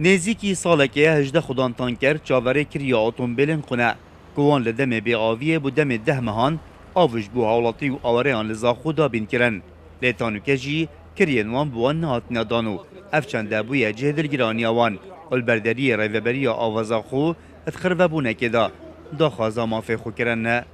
نزیکی سالکه 18 خودان تانکر چاوره کری اتومبیلن خونه گوان لدم بی آویه بودم 10 مهان آوش بو حالتی و آوریان لزا خدا بین کرن لیتانو کجی کرینوان بوان نهات ندانو افچنده بوی جهدر گرانی آوان البردری ریوبری آوازا خو اتخرب بونه کدا دا خوازا مافی خو کرن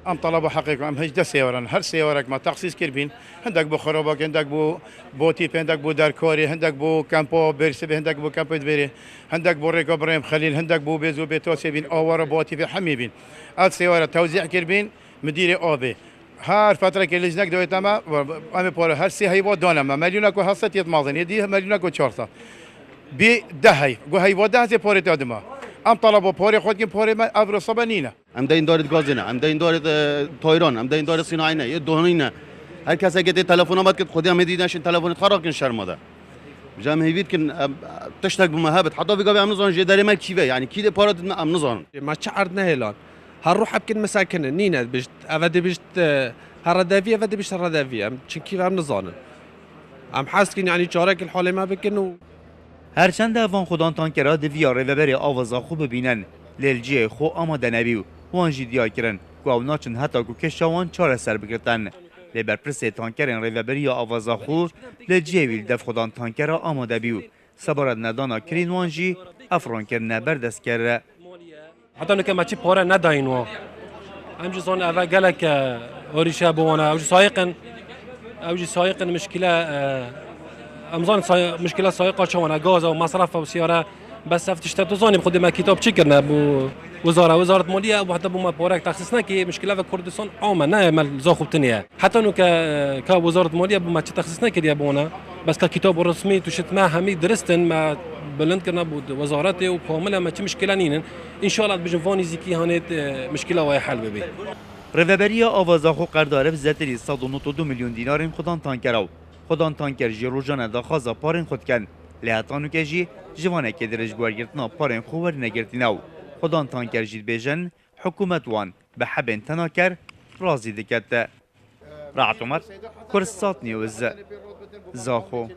ام طلبوا حقيقة ام هجده سيورن هر سيورك ما تخصيص كربين هندك بو خرابك هندك بو بوتي هندك بو داركوري هندك بو كامبو بيرسبي هندك بو كامبو دبيري هندك بو ريكو ابراهيم خليل هندك بو بيزو بيتوسي بين اور بوتي في حمي بين السيورة توزيع كربين مديري اوبي هر فترة که لجنك دویت ما امی پاره هر سی هیوا دانم ملیون کو هست یت مازن یدی ملیون کو 400 بی ده هی گو هیوا ده ز پاره دادم ام طلبوا پاره خود که پاره ما ابر صبنینه ام ده این دارد گازینه ام ده این دارد تایران ام ده این دارد صناعینه یه دهنینه هر کس اگه ده تلفن آمد که خودی هم دیدنش تلفن خراب کن شرماده جمع هیوید کن تشتک بمهابت حتی بگم ام نزان جداری مال کیوه یعنی کی ده پاره ام نزان ما شعرنا هلان هنروح بكن مساكن نينا بيشت افدي بيشت هردافيه افدي بيشت هردافيه چنكي فهم نزانن ام حاسكين يعني چارك الحاله ما بكن و هرچند اوان خودان تانکرا دویا ریوبری آوازا خو ببینن لیلجی خو آماده نبیو وان جی دیا کرن گاو ناچن حتی گو کشاوان چاره سر بگرتن لیبر پرس تانکرین ریوبری آوازا خو لیلجی ویل دف خودان تانکرا آماده بیو سبارد ندانا کرین وان جی افران کرنه بردست کرده حتی نکه ما چی پاره نداینو همجی زن اول گلک اوریشه بوانا اوجی سایقن مشکله امزان مشکله سایقا چوانا گاز و مصرف و سیاره بس افتشت تو زانیم خود ما کتاب چی کرنه بو وزارت مالیه و حتی بو ما پاره تخصیص نکی مشکله و کردستان عامه نه مال زا خوب تنیه حتی نو که وزارت مالیه بو ما چی تخصیص نکردیه بوانا بس که کتاب رسمی توشت ما همی درستن ما بلند کرنا بود وزارت و کاملا ما چی مشکله نینن ان شاء الله بجن وانی زیکی هانت مشکله وای حل ببی ریوبری آوازا خو قرارداد زتری 192 میلیون دینار خودان تانکراو خودان تانکر جی روزانه داخوازا پارن خود کن لحتانو که جی جوانه که درج گوارگرتنا پارن خوور نگرتیناو خودان تانکر جید بیجن حکومت وان به حبن تناکر رازی دکت رعت عمر کرسات نیوز زاخو